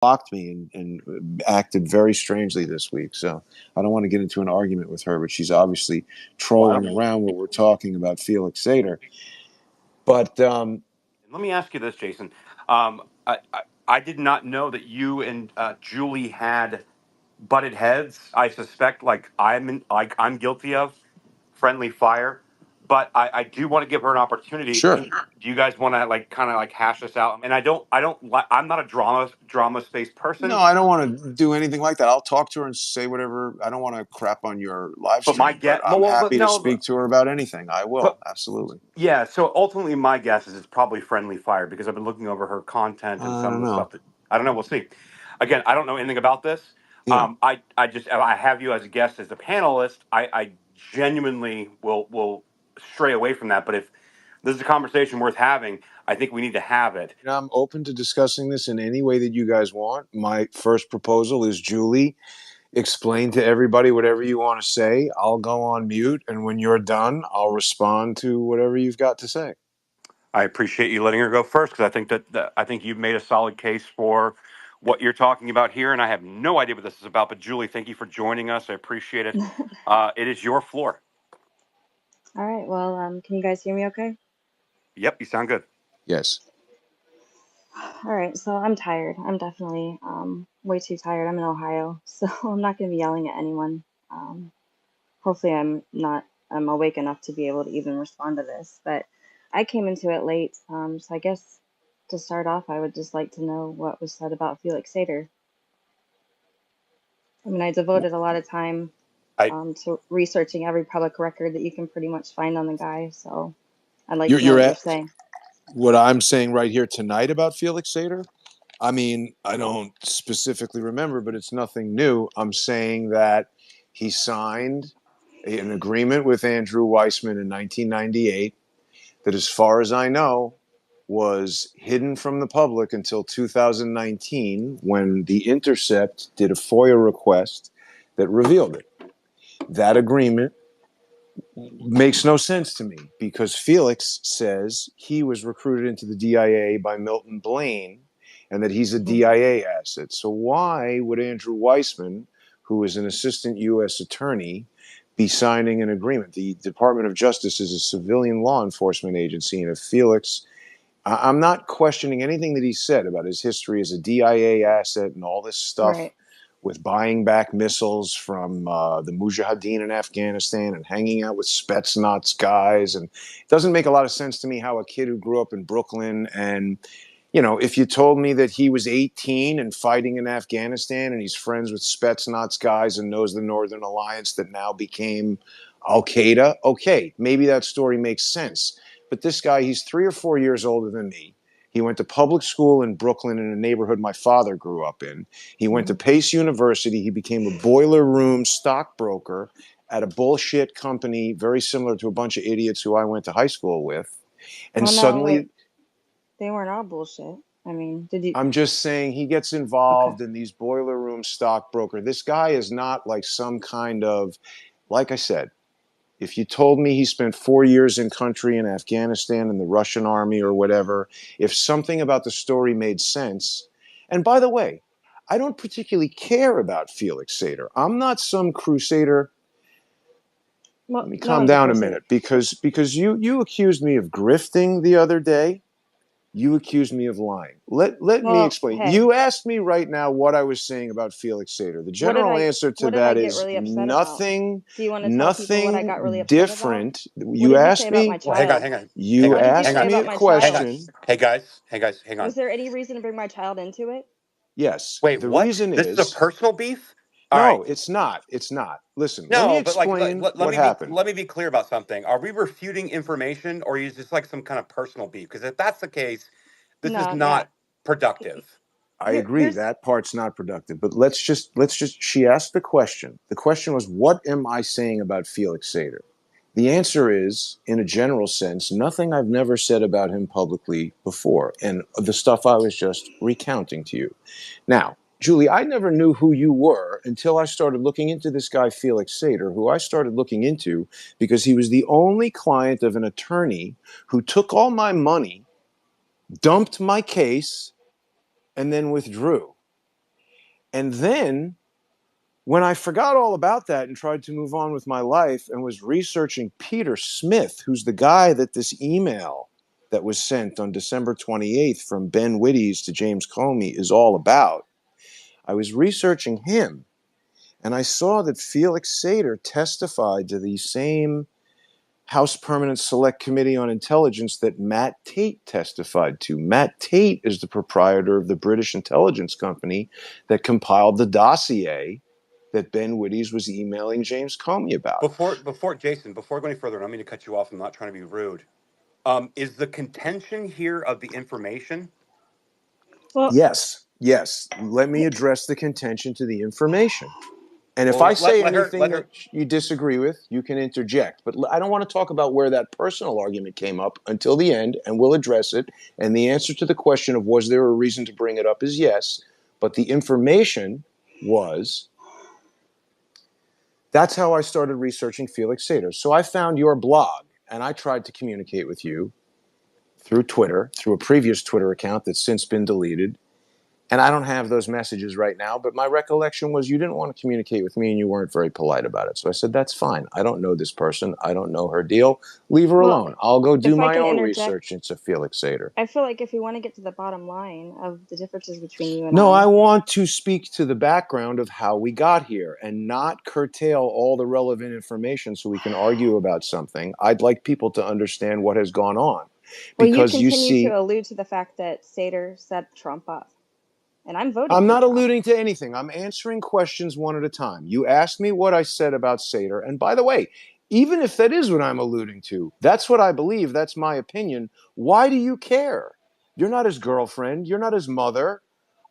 blocked me and acted very strangely this week. So I don't want to get into an argument with her, but she's obviously Well, trolling around when we're talking about Felix Sater. But let me ask you this, Jason. I did not know that you and Julie had butted heads. I suspect, I'm guilty of friendly fire, but I do want to give her an opportunity. sure. Do you guys want to kind of hash this out? And I'm not a drama space No, person, I don't want to do anything like that. I'll talk to her and say whatever. I don't want to crap on your live but my stream, but guess, I'm but happy to no, speak to her about anything. I will. but Absolutely. yeah. So ultimately, my guess is it's probably friendly fire because I've been looking over her content and I some of don't the know. stuff that I don't know. We'll see. Again, I don't know anything about this. Yeah. I have you as a guest as a panelist. I genuinely will stray away from that. But if this is a conversation worth having, I think we need to have it. I'm open to discussing this in any way that you guys want. My first proposal is Julie, explain to everybody whatever you want to say. I'll go on mute, and when you're done, I'll respond to whatever you've got to say. I appreciate you letting her go first because I think I think you've made a solid case for what you're talking about here, and I have no idea what this is about. But Julie, thank you for joining us. I appreciate it. It is your floor. All right. Well, can you guys hear me okay? Yep, you sound good. Yes. All right. So I'm tired. I'm definitely way too tired. I'm in Ohio, so I'm not going to be yelling at anyone. Hopefully I'm awake enough to be able to even respond to this. But I came into it late. So I guess to start off, I would just like to know what was said about Felix Sater. I mean, I devoted a lot of time I to researching every public record that you can pretty much find on the guy. So I'd like You're, to know you're what you're at saying. what I'm saying right here tonight about Felix Sater. I mean, I don't specifically remember, but it's nothing new. I'm saying that he signed an agreement with Andrew Weissman in 1998 that, as far as I know, was hidden from the public until 2019 when The Intercept did a FOIA request that revealed it. That agreement makes no sense to me because Felix says he was recruited into the DIA by Milton Blaine and that he's a DIA asset. So why would Andrew Weissman, who is an assistant U.S. attorney, be signing an agreement? The Department of Justice is a civilian law enforcement agency, and if Felix, I'm not questioning anything that he said about his history as a DIA asset and all this stuff Right. with buying back missiles from the Mujahideen in Afghanistan and hanging out with Spetsnaz guys. And it doesn't make a lot of sense to me how a kid who grew up in Brooklyn and, you know, if you told me that he was 18 and fighting in Afghanistan and he's friends with Spetsnaz guys and knows the Northern Alliance that now became Al Qaeda, okay, maybe that story makes sense. But this guy, he's 3 or 4 years older than me. He went to public school in Brooklyn in a neighborhood my father grew up in. He went to Pace University. He became a boiler room stockbroker at a bullshit company very similar to a bunch of idiots who I went to high school with. And Well, no, wait. suddenly, They weren't all bullshit. I mean, did you? I'm just saying he gets Okay. involved in these boiler room stockbroker. This guy is not like some kind of, like I said, if you told me he spent 4 years in country in Afghanistan in the Russian army or whatever, if something about the story made sense, and by the way, I don't particularly care about Felix Sater. I'm not some crusader. Well, Let me no calm one's a down a crusader. minute because you accused me of grifting the other day. You accused me of lying. Let me Well, explain. hey, You asked me right now what I was saying about Felix Sater. The what did general I answer to what did I that get is really upset about? nothing, Do you want to tell people what I got really nothing upset about? different. What You did you say asked about my me, Well, hang on, child? hang on, hang you What on, did you hang asked say on, me about a my hang on. child? question. Hey guys, hang on. Was there any reason to bring my child into it? Yes, Wait, the what? reason This is a is personal beef? All right. no, it's not. It's not. Listen, let me No, but explain what happened. let me be clear about something. Are we refuting information, or is this like some kind of personal beef? Because if that's the case, this is No, yeah. not productive. I agree Here's that part's not productive, but let's just she asked the question. The question was, what am I saying about Felix Sater? The answer is, in a general sense, nothing I've never said about him publicly before, and the stuff I was just recounting to you. Now, Julie, I never knew who you were until I started looking into this guy, Felix Sater, who I started looking into because he was the only client of an attorney who took all my money, dumped my case, and then withdrew. And then when I forgot all about that and tried to move on with my life and was researching Peter Smith, who's the guy that this email that was sent on December 28th from Ben Wittes to James Comey is all about, I was researching him, and I saw that Felix Sater testified to the same House Permanent Select Committee on Intelligence that Matt Tate testified to. Matt Tate is the proprietor of the British intelligence company that compiled the dossier that Ben Wittes was emailing James Comey about. Before Jason, before going any further, and I don't mean to cut you off. I'm not trying to be rude. Is the contention here of the information? Well, Yes, yes. Let me address the contention to the information. And if Well, I say let her anything let her. that you disagree with, you can interject. But I don't want to talk about where that personal argument came up until the end, and we'll address it. And the answer to the question of was there a reason to bring it up is yes. But the information was that's how I started researching Felix Sater. So I found your blog, and I tried to communicate with you through Twitter, through a previous Twitter account that's since been deleted. And I don't have those messages right now, but my recollection was you didn't want to communicate with me and you weren't very polite about it. So I said, that's fine. I don't know this person. I don't know her deal. Leave her well, alone. I'll go do if I my can own interject, research into Felix Sater. I feel like if we want to get to the bottom line of the differences between you and No, I I, want to speak to the background of how we got here and not curtail all the relevant information so we can argue about something. I'd like people to understand what has gone on. well, you Because you continue to see, allude to the fact that Sater set Trump up, and I'm voting I'm for not Trump. alluding to anything. I'm answering questions one at a time. You asked me what I said about Sater. And by the way, even if that is what I'm alluding to, that's what I believe. That's my opinion. Why do you care? You're not his girlfriend. You're not his mother.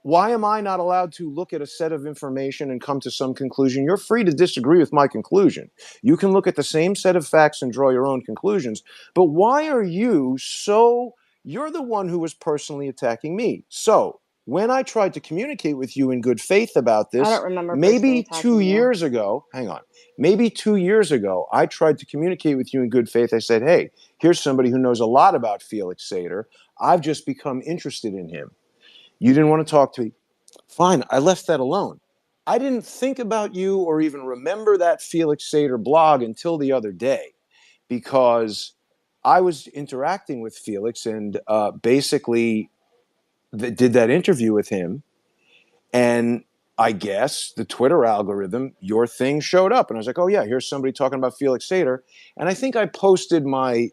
Why am I not allowed to look at a set of information and come to some conclusion? You're free to disagree with my conclusion. You can look at the same set of facts and draw your own conclusions. But why are you so? You're the one who was personally attacking me. So when I tried to communicate with you in good faith about I this, don't remember personally maybe 2 attacking you. years ago, hang on, maybe 2 years ago, I tried to communicate with you in good faith. I said, hey, here's somebody who knows a lot about Felix Sater. I've just become interested in him. You didn't want to talk to me. Fine, I left that alone. I didn't think about you or even remember that Felix Sater blog until the other day because I was interacting with Felix and basically did that interview with him. And I guess the Twitter algorithm, your thing showed up. And I was like, oh, yeah, here's somebody talking about Felix Sater. And I think I posted my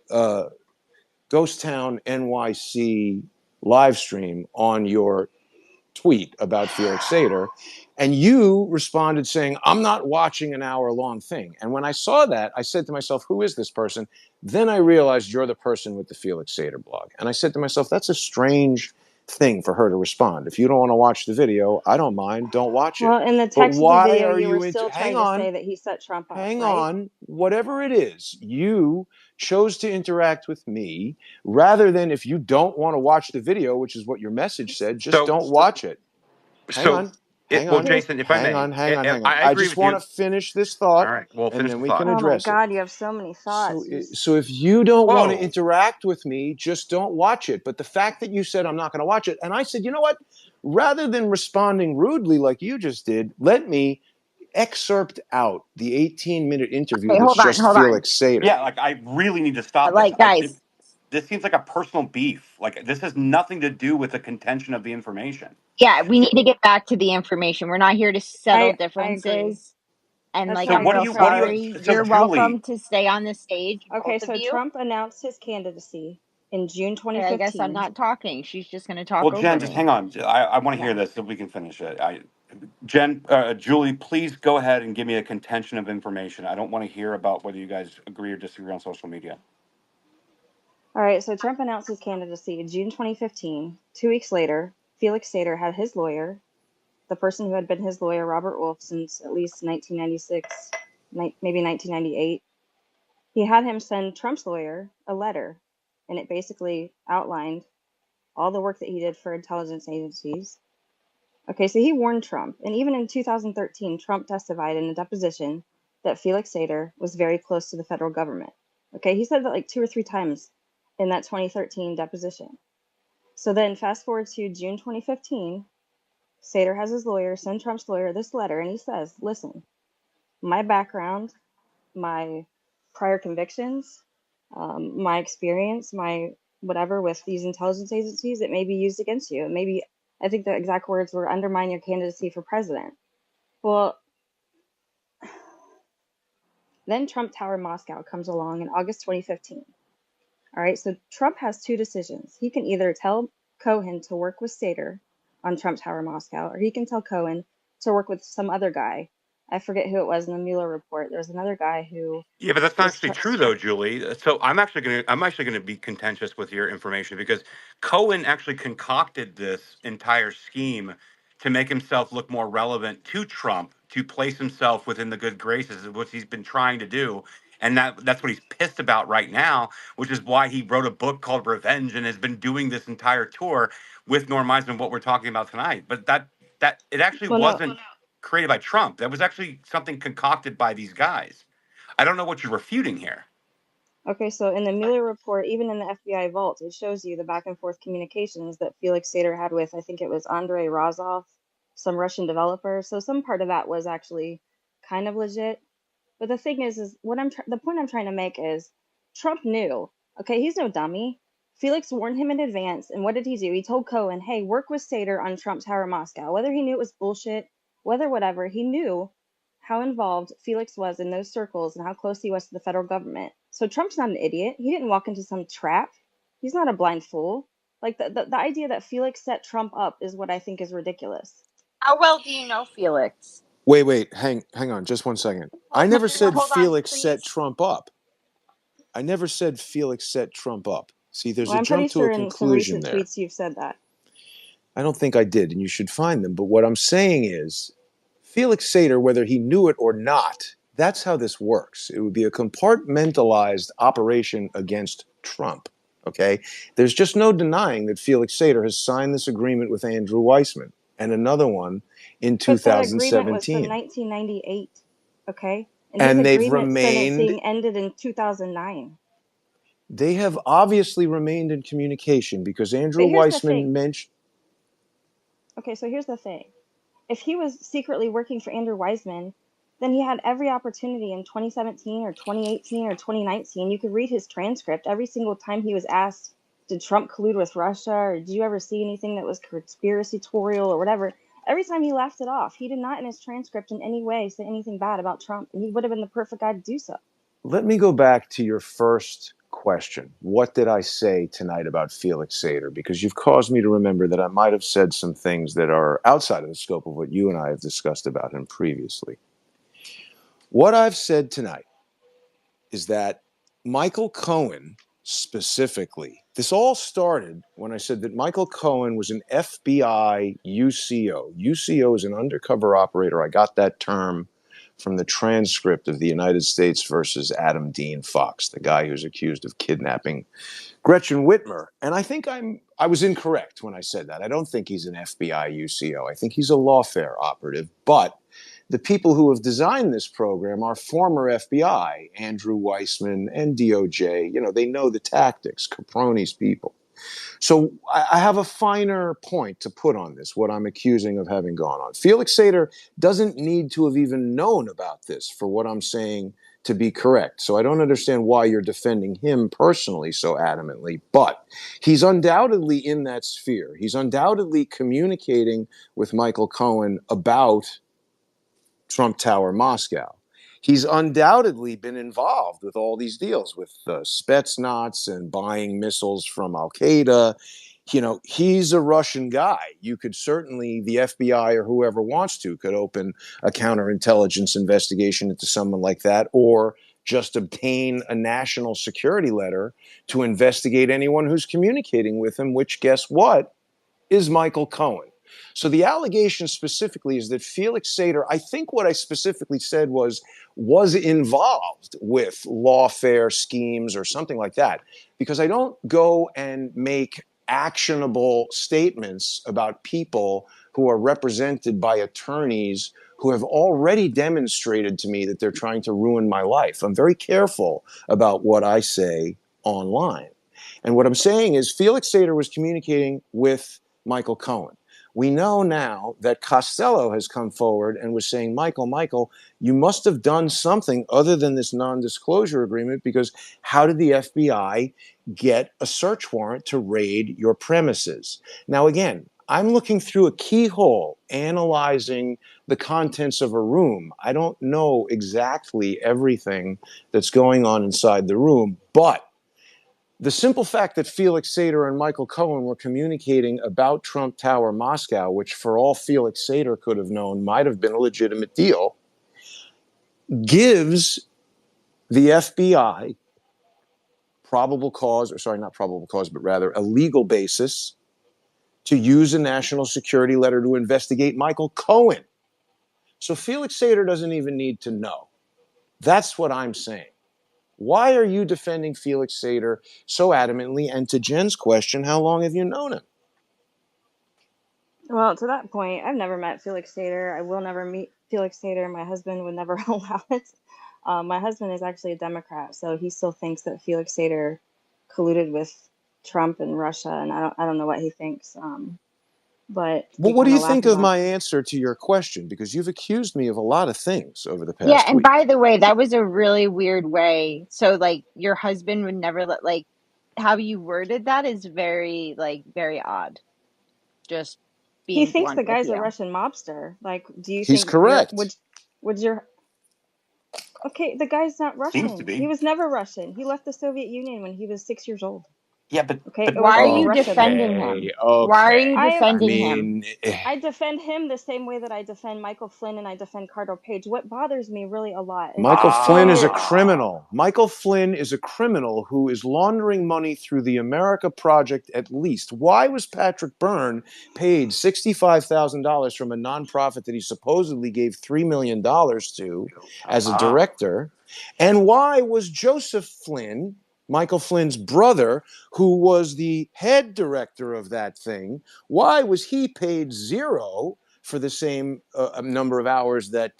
Ghost Town NYC live stream on your tweet about Felix Sater. And you responded saying, I'm not watching an hour-long thing. And when I saw that, I said to myself, who is this person? Then I realized you're the person with the Felix Sater blog. And I said to myself, that's a strange thing for her to respond. If you don't want to watch the video, I don't mind. Don't watch it. Well, in the But text of the why video, are you were you into? still Hang trying to on, say that he set Trump up, hang right? on. Whatever it is, you chose to interact with me rather than if you don't want to watch the video, which is what your message said, just So don't watch it. Hang so on, hang well, on, Okay. Jason, if I hang may, on, hang on, hang on. I I agree just with want you. to finish this All thought right, well, and finish then the we can thought. Oh my address it. God, you have so many So, thoughts. Just so if you don't want to Whoa. interact with me, just don't watch it. But the fact that you said I'm not going to watch it, and I said, you know what? Rather than responding rudely like you just did, let me excerpt out the 18-minute interview Okay, that's hold on, just hold on. Felix Sater. Yeah, like I really need to stop this. Like, guys, This seems like a personal beef. Like this has nothing to do with the contention of the information. yeah, we need to get back to the information. We're not here to settle I agree. differences. And That's like, So why I I'm what do got real you? What do frustrated. sorry. you? So You're Julie, welcome to stay on the stage, Okay, both of so you. Trump announced his candidacy in June Okay, I guess I'm 2015. not talking. She's just going to well, talk Jen, over just me. hang on. I want to hear Yeah. this so we can finish it. Julie, please go ahead and give me a contention of information. I don't want to hear about whether you guys agree or disagree on social media. All right, so Trump announced his candidacy in June 2015. 2 weeks later, Felix Sater had his lawyer, the person who had been his lawyer, Robert Wolf, since at least 1996, maybe 1998. He had him send Trump's lawyer a letter, and it basically outlined all the work that he did for intelligence agencies. Okay, so he warned Trump, and even in 2013, Trump testified in a deposition that Felix Sater was very close to the federal government. Okay, he said that like 2 or 3 times in that 2013 deposition. So then fast forward to June 2015, Sater has his lawyer send Trump's lawyer this letter, and he says, listen, my background, my prior convictions, my experience, my whatever with these intelligence agencies, it may be used against you. It may be, I think the exact words were undermine your candidacy for president. Well, then Trump Tower Moscow comes along in August 2015. All right, so Trump has two decisions. He can either tell Cohen to work with Sater on Trump Tower Moscow, or he can tell Cohen to work with some other guy. I forget who it was in the Mueller report. There was another guy who Yeah, but that's not was actually true, though, Julie. So I'm actually gonna be contentious with your information because Cohen actually concocted this entire scheme to make himself look more relevant to Trump, to place himself within the good graces of what he's been trying to do, and that's what he's pissed about right now, which is why he wrote a book called Revenge and has been doing this entire tour with Norm Eisman, what we're talking about tonight. But that it actually well, no. wasn't created by Trump. That was actually something concocted by these guys. I don't know what you're refuting here. Okay, so in the Mueller report, even in the FBI vault, it shows you the back and forth communications that Felix Sater had with, I think it was Andrei Rozov, some Russian developer. So some part of that was actually kind of legit. But the thing is what the point I'm trying to make is Trump knew. Okay, he's no dummy. Felix warned him in advance, and what did he do? He told Cohen, "Hey, work with Sater on Trump Tower Moscow." Whether he knew it was bullshit, whether whatever, he knew how involved Felix was in those circles and how close he was to the federal government. So Trump's not an idiot. He didn't walk into some trap. He's not a blind fool. Like the idea that Felix set Trump up is what I think is ridiculous. How well do you know Felix? Wait, hang on just one second. I never said Hold on, Felix set please. Trump up. I never said Felix set Trump up. See, there's Well, a I'm pretty jump to sure a in some conclusion recent there. tweets you've said that. I don't think I did, and you should find them. But what I'm saying is, Felix Sater, whether he knew it or not, that's how this works. It would be a compartmentalized operation against Trump. Okay? There's just no denying that Felix Sater has signed this agreement with Andrew Weissman and another one in But that agreement was from 2017. 1998, okay? And his And they've agreement remained, sentencing ended in 2009. they have obviously remained in communication because Andrew But here's the Weissman thing. mentioned. Okay, so here's the thing. If he was secretly working for Andrew Weissman, then he had every opportunity in 2017 or 2018 or 2019. You could read his transcript. Every single time he was asked, did Trump collude with Russia, or did you ever see anything that was conspiratorial or whatever? Every time he laughed it off. He did not in his transcript in any way say anything bad about Trump, and he would have been the perfect guy to do so. Let me go back to your first question. What did I say tonight about Felix Sater? Because you've caused me to remember that I might have said some things that are outside of the scope of what you and I have discussed about him previously. What I've said tonight is that Michael Cohen specifically, this all started when I said that Michael Cohen was an FBI UCO. UCO is an undercover operator. I got that term from the transcript of the United States versus Adam Dean Fox, the guy who's accused of kidnapping Gretchen Whitmer. And I think I was incorrect when I said that. I don't think he's an FBI UCO. I think he's a lawfare operative. But the people who have designed this program are former FBI, Andrew Weissman and DOJ. You know, they know the tactics, Caproni's people. So I have a finer point to put on this, what I'm accusing of having gone on. Felix Sater doesn't need to have even known about this for what I'm saying to be correct. So I don't understand why you're defending him personally so adamantly, but he's undoubtedly in that sphere. He's undoubtedly communicating with Michael Cohen about Trump Tower Moscow. He's undoubtedly been involved with all these deals with Spetsnaz and buying missiles from Al Qaeda. You know, he's a Russian guy. You could certainly, the FBI or whoever wants to, could open a counterintelligence investigation into someone like that, or just obtain a national security letter to investigate anyone who's communicating with him, which, guess what, is Michael Cohen. So the allegation specifically is that Felix Sater, I think what I specifically said was involved with lawfare schemes or something like that, because I don't go and make actionable statements about people who are represented by attorneys who have already demonstrated to me that they're trying to ruin my life. I'm very careful about what I say online. And what I'm saying is Felix Sater was communicating with Michael Cohen. We know now that Costello has come forward and was saying, Michael, you must have done something other than this non-disclosure agreement, because how did the FBI get a search warrant to raid your premises? Now, again, I'm looking through a keyhole, analyzing the contents of a room. I don't know exactly everything that's going on inside the room, but the simple fact that Felix Sater and Michael Cohen were communicating about Trump Tower Moscow, which for all Felix Sater could have known might have been a legitimate deal, gives the FBI probable cause, or sorry, not probable cause, but rather a legal basis to use a national security letter to investigate Michael Cohen. So Felix Sater doesn't even need to know. That's what I'm saying. Why are you defending Felix Sater so adamantly? And to Jen's question, how long have you known him? Well, to that point, I've never met Felix Sater. I will never meet Felix Sater. My husband would never allow it. My husband is actually a Democrat, so he still thinks that Felix Sater colluded with Trump and Russia, and I don't know what he thinks. But Well, we what do kind you of laugh think of about. my answer to your question? Because you've accused me of a lot of things over the Yeah, past and week. by the way, that was a really weird way. So like your husband would never let, like, how you worded that is very, like, very odd. Just He being thinks the blunt with guy's a you. Russian mobster. Like, do you He's think correct. would your okay? The guy's not Seems to Russian. He be. was never Russian. He left the Soviet Union when he was 6 years old. Yeah, but Okay, but it Why are wasn't you Russia then. defending Okay, him? Why are you okay. I I defending him? mean, I defend him the same way that I defend Michael Flynn and I defend Carter Page. What bothers me really a lot is Michael for four Flynn is a years. criminal. Michael Flynn is a criminal who is laundering money through the America Project at least. Why was Patrick Byrne paid $65,000 from a nonprofit that he supposedly gave $3 million to as a director? And why was Joseph Flynn, Michael Flynn's brother, who was the head director of that thing, why was he paid zero for the same number of hours that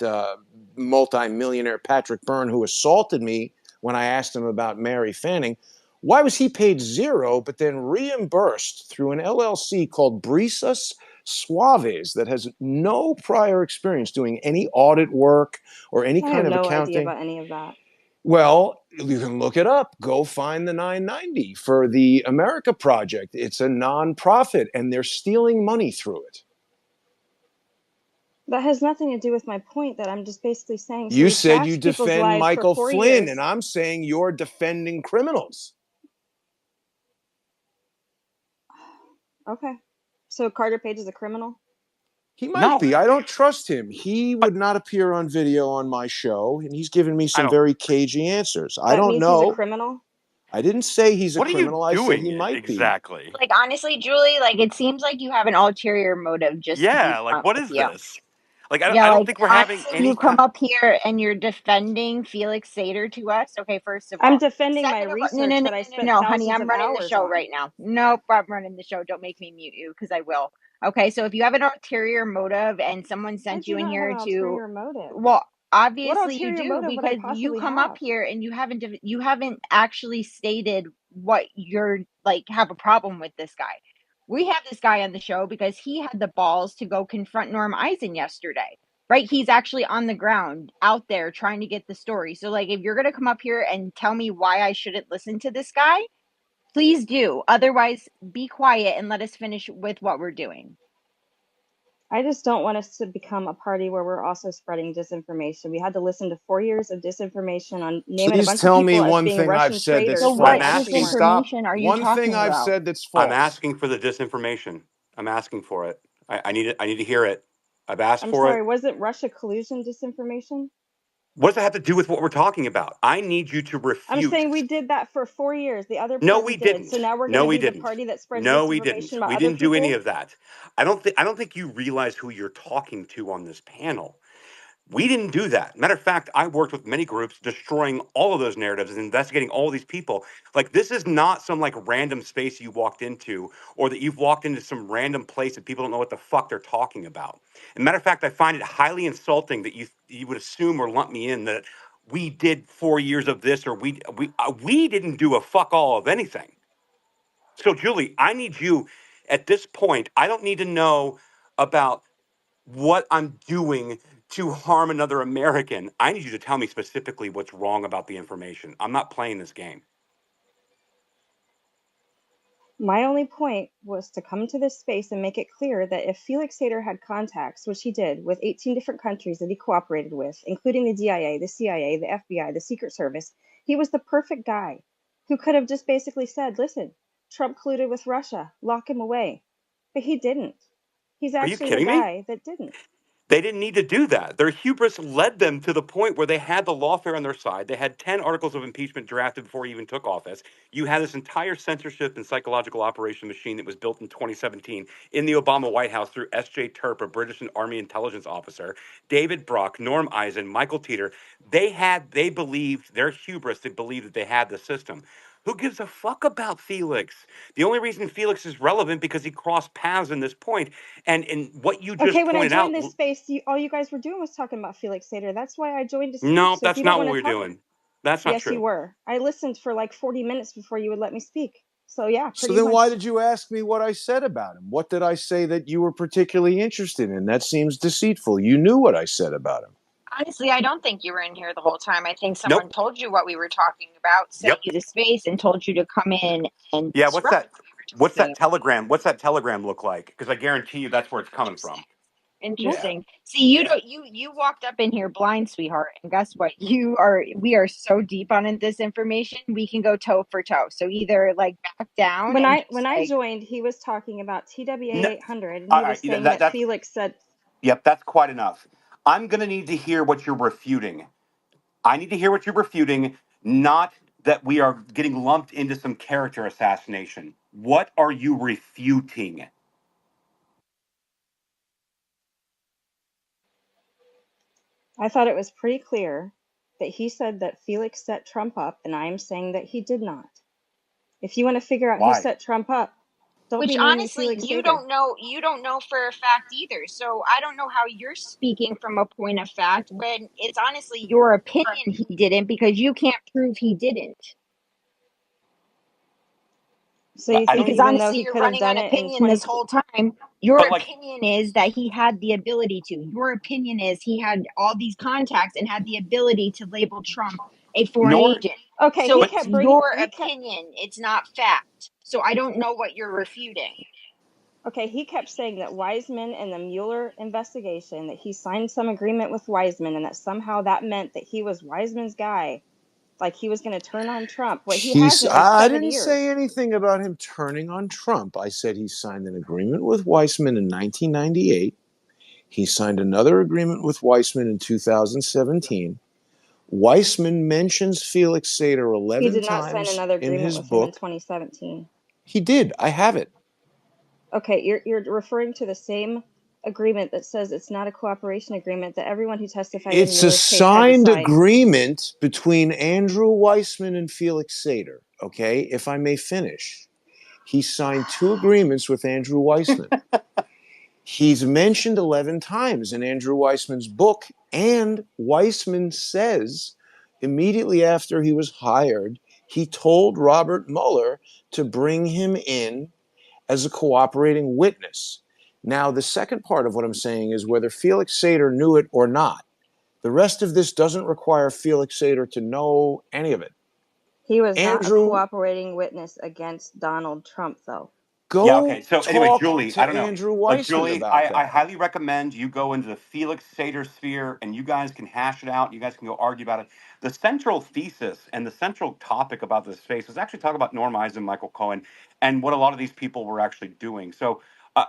multi-millionaire Patrick Byrne, who assaulted me when I asked him about Mary Fanning, why was he paid zero but then reimbursed through an LLC called Brisas Suaves that has no prior experience doing any audit work or any I have kind of no idea accounting? about any of that. Well, you can look it up. Go find the 990 for the America Project. It's a nonprofit and they're stealing money through it. That has nothing to do with my point that I'm just basically saying. So You we said you trashed people's defend lives for Michael 4 years. Flynn, and I'm saying you're defending criminals. Okay. So Carter Page is a criminal? He might no. be. I don't trust him. He But would not appear on video on my show, and he's given me I some don't. very cagey answers. I That don't means he's a know. criminal? I didn't say he's a What are you criminal. I said doing he might be. exactly? Like, honestly, Julie, like, it seems like you have an ulterior motive, just to be Yeah, like blunt what with is you. this? Like Yeah, I don't like, think we're having honestly, any. you come up here and you're defending Felix Sater to us. Okay, first of I'm all. defending my Second of all, no, no, research no, that I no, no, spent no, honey, thousands I'm of running the hours show on. right now. Nope, I'm running the show. Don't make me mute you, because I will. Okay, so if you have an ulterior motive and someone I sent do you in not have here an to, ulterior motive. well, What obviously you ulterior do, motive would I because you possibly come up have? here and you haven't actually stated what you're, like, have a problem with this guy. We have this guy on the show because he had the balls to go confront Norm Eisen yesterday. Right? He's actually on the ground out there trying to get the story. So, like, if you're going to come up here and tell me why I shouldn't listen to this guy, please do. Otherwise, be quiet and let us finish with what we're doing. I just don't want us to become a party where we're also spreading disinformation. We had to listen to 4 years of disinformation on naming a Please bunch of tell me people as one being thing I've Russian said that's So, traitors when they what I'm false. actually asking. weren't. Stop. disinformation are you One thing talking I've about? said that's I'm false. asking for the disinformation. I'm asking for it. I need it. I need to hear it. I've asked I'm for sorry, it. wasn't Russia collusion disinformation? What does that have to do with what we're talking about? I need you to I'm refute. saying we did that for 4 years. The other No, party we did. So didn't. now we're going No, to we be the didn't. party that spreads No, we disinformation didn't. about We other didn't do any people. of that. I don't think you realize who you're talking to on this panel. We didn't do that. Matter of fact, I worked with many groups destroying all of those narratives and investigating all these people. Like, this is not some like random space you walked into, or that you've walked into some random place that people don't know what the fuck they're talking about. And matter of fact, I find it highly insulting that you would assume or lump me in that we did 4 years of this, or we didn't do a fuck all of anything. So, Julie, I need you at this point. I don't need to know. about what I'm doing to harm another American. I need you to tell me specifically what's wrong about the information. I'm not playing this game. My only point was to come to this space and make it clear that if Felix Sater had contacts, which he did, with 18 different countries that he cooperated with, including the DIA, the CIA, the FBI, the Secret Service, he was the perfect guy who could have just basically said, listen, Trump colluded with Russia, lock him away. But he didn't. He's Are you actually the kidding me? guy that didn't. They didn't need to do that. Their hubris led them to the point where they had the lawfare on their side. They had 10 articles of impeachment drafted before he even took office. You had this entire censorship and psychological operation machine that was built in 2017 in the Obama White House through S.J. Terp, a British and Army intelligence officer, David Brock, Norm Eisen, Michael Teeter. They believed, their hubris, they believed that they had the system. Who gives a fuck about Felix? The only reason Felix is relevant because he crossed paths in this point. And what you just Okay, when I pointed joined out, this space, all you guys were doing was talking about Felix Sater. That's why I joined to speak. no, So if that's you don't not what want to we're talk, doing. That's not yes, you true. were. I listened for like 40 minutes before you would let me speak. So yeah, So pretty then why much. did you ask me what I said about him? What did I say that you were particularly interested in? That seems deceitful. You knew what I said about him. Honestly, I don't think you were in here the whole time. I think someone Nope. told you what we were talking about, sent Yep. you the space, and told you to come in and Yeah. disrupt what we were What's talking that about. telegram? What's that telegram look like? Because I guarantee you that's where it's coming Interesting. from. What? Yeah. Interesting. See, you Yeah. don't you walked up in here blind, sweetheart, and guess what? We are so deep on this information, we can go toe for toe. So either like back down and When just I like joined, he was talking about TWA No. 800, and All he was right. saying that That's Felix said. yep. That's quite enough. I'm gonna need to hear what you're refuting. I need to hear what you're refuting, not that we are getting lumped into some character assassination. What are you refuting? I thought it was pretty clear that he said that Felix set Trump up, and I am saying that he did not. If you want to figure out who Why? set Trump up, don't which be naming honestly Felix Sater. you don't know for a fact either. So I don't know how you're speaking from a point of fact when it's honestly your opinion he didn't because you can't prove he didn't. So you I think don't. Because even though honestly, he you're could have running done on it in opinion 20, this whole time. Your But like, opinion is that he had the ability to. Your opinion is he had all these contacts and had the ability to label Trump a foreign nor. agent. okay, So he But it's kept bringing, your opinion, it's not fact. So I don't know what you're refuting. he kept saying that Wiseman and the Mueller investigation, that he signed some agreement with Wiseman, and that somehow that meant that he was Wiseman's guy, like he was going to turn on Trump. What he hasn't in I 7 didn't say years. anything about him turning on Trump. I said he signed an agreement with Weissman in 1998. He signed another agreement with Weissman in 2017. Weissman mentions Felix Sater He 11 did not sign times another in agreement his with him in book. 2017. He did. I have it. Okay, you're referring to the same agreement that says it's not a cooperation agreement that everyone who testified in It's a Mueller's case had to signed sign. agreement between Andrew Weissman and Felix Sater. Okay, if I may finish. He signed two agreements with Andrew Weissman. He's mentioned 11 times in Andrew Weissman's book, and Weissman says immediately after he was hired, he told Robert Mueller to bring him in as a cooperating witness. Now, the second part of what I'm saying is whether Felix Sater knew it or not. The rest of this doesn't require Felix Sater to know any of it. He was not a Andrew, cooperating witness against Donald Trump, though. yeah, okay. go So anyway, talk Julie, I to don't know. Andrew But Weissman Julie, about I that. highly recommend you go into the Felix Sater sphere and you guys can hash it out. You guys can go argue about it. The central thesis and the central topic about this space was actually talk about Norm Eisen, Michael Cohen, and what a lot of these people were actually doing. So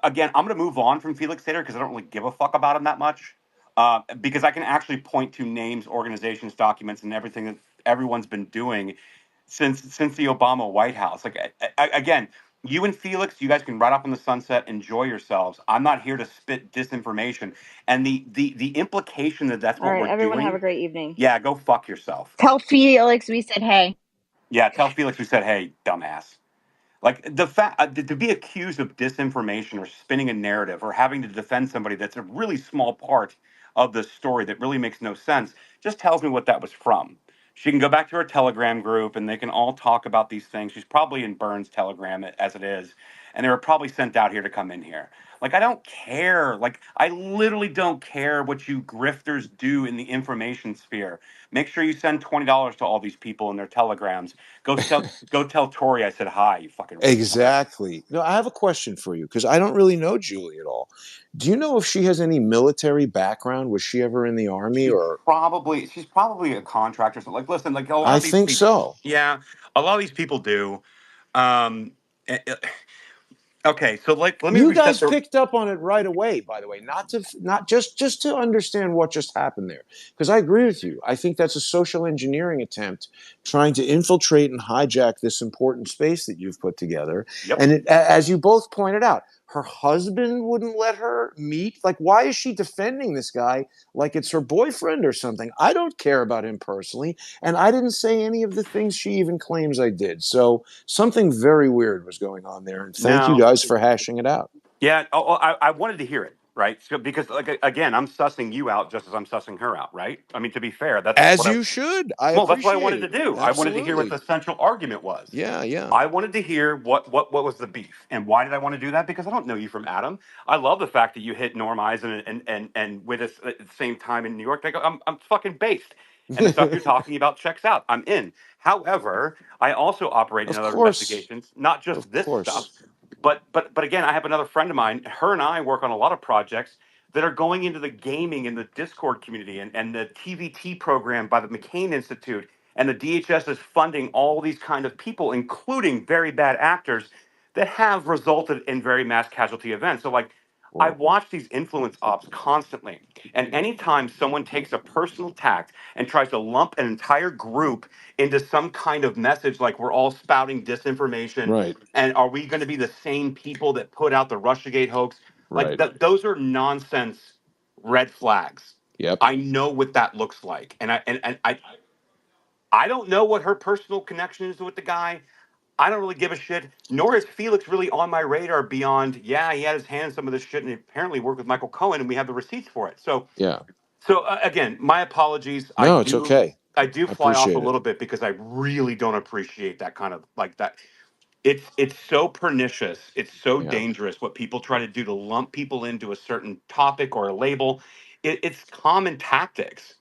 again, I'm going to move on from Felix Sater because I don't really give a fuck about him that much. Because I can actually point to names, organizations, documents, and everything that everyone's been doing since the Obama White House. Like again, you and Felix, you guys can ride off in the sunset, enjoy yourselves. I'm not here to spit disinformation, and the implication that that's All what right, we're everyone have a doing. great evening. Yeah, go fuck yourself. Tell Felix we said hey. Yeah, tell Felix we said, hey, dumbass. Like the fact to be accused of disinformation or spinning a narrative or having to defend somebody that's a really small part of the story that really makes no sense just tells me what that was from. She can go back to her Telegram group and they can all talk about these things. She's probably in Burns' Telegram as it is, and they were probably sent out here to come in here. Like, I don't care. Like, I literally don't care what you grifters do in the information sphere. Make sure you send $20 to all these people in their telegrams. Go tell Tori I said hi, you fucking retard. Exactly. No, I have a question for you because I don't really know Julie at all. Do you know if she has any military background? Was she ever in the army or? She's probably a contractor. So, like, listen, like a lot I of these think people, so. yeah, a lot of these people do. Um, eh, eh, okay, so like, let me You reset guys the. picked up on it right away, by the way, not just to understand what just happened there. Because I agree with you. I think that's a social engineering attempt trying to infiltrate and hijack this important space that you've put together. Yep. And as you both pointed out, her husband wouldn't let her meet. Like, why is she defending this guy like it's her boyfriend or something? I don't care about him personally, and I didn't say any of the things she even claims I did. So something very weird was going on there. And thank you No. guys for hashing it out. Yeah. I wanted to hear it, right? So, because, like, again, I'm sussing you out just as I'm sussing her out, right? I mean, to be fair, that's As what I. you should. I Well, that's what I appreciate wanted it. to do. I wanted to hear what Absolutely. the central argument was. Yeah, yeah. I wanted to hear what was the beef, and why did I want to do that? Because I don't know you from Adam. I love the fact that you hit Norm Eisen and with us at the same time in New York. I go, I'm fucking based, and the stuff you're talking about checks out. I'm in. However, I also operate in Of other course. investigations, not just Of this stuff, course. but again, I have another friend of mine. Her and I work on a lot of projects that are going into the gaming and the Discord community and the TVT program by the McCain Institute, and the DHS is funding all these kind of people, including very bad actors that have resulted in very mass casualty events. So, like, I Wow. watch these influence ops constantly, and anytime someone takes a personal tact and tries to lump an entire group into some kind of message, like we're all spouting disinformation, Right. and are we going to be the same people that put out the Russiagate hoax? Like, Right. those are nonsense red flags. Yep. I know what that looks like, and I don't know what her personal connection is with the guy. I don't really give a shit. Nor is Felix really on my radar beyond, yeah, he had his hand in some of this shit and he apparently worked with Michael Cohen and we have the receipts for it. Yeah. So again, my apologies. No, it's okay. I do I fly off a appreciate it. little bit because I really don't appreciate that kind of like that. It's so pernicious. It's so Yeah. dangerous what people try to do to lump people into a certain topic or a label. It's common tactics.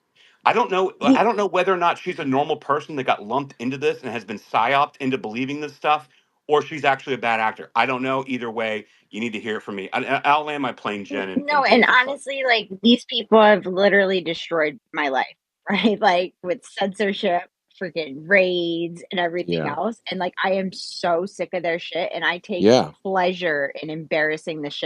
I don't know. I Well, don't know whether or not she's a normal person that got lumped into this and has been psyoped into believing this stuff, or she's actually a bad actor. I don't know. Either way, you need to hear it from me. I'll land my plane, Jen, No, in and Jason's side. honestly, like these people have literally destroyed my life, right? Like with censorship, freaking raids, and everything yeah. else. And like, I am so sick of their shit, and I take Yeah. pleasure in embarrassing the shit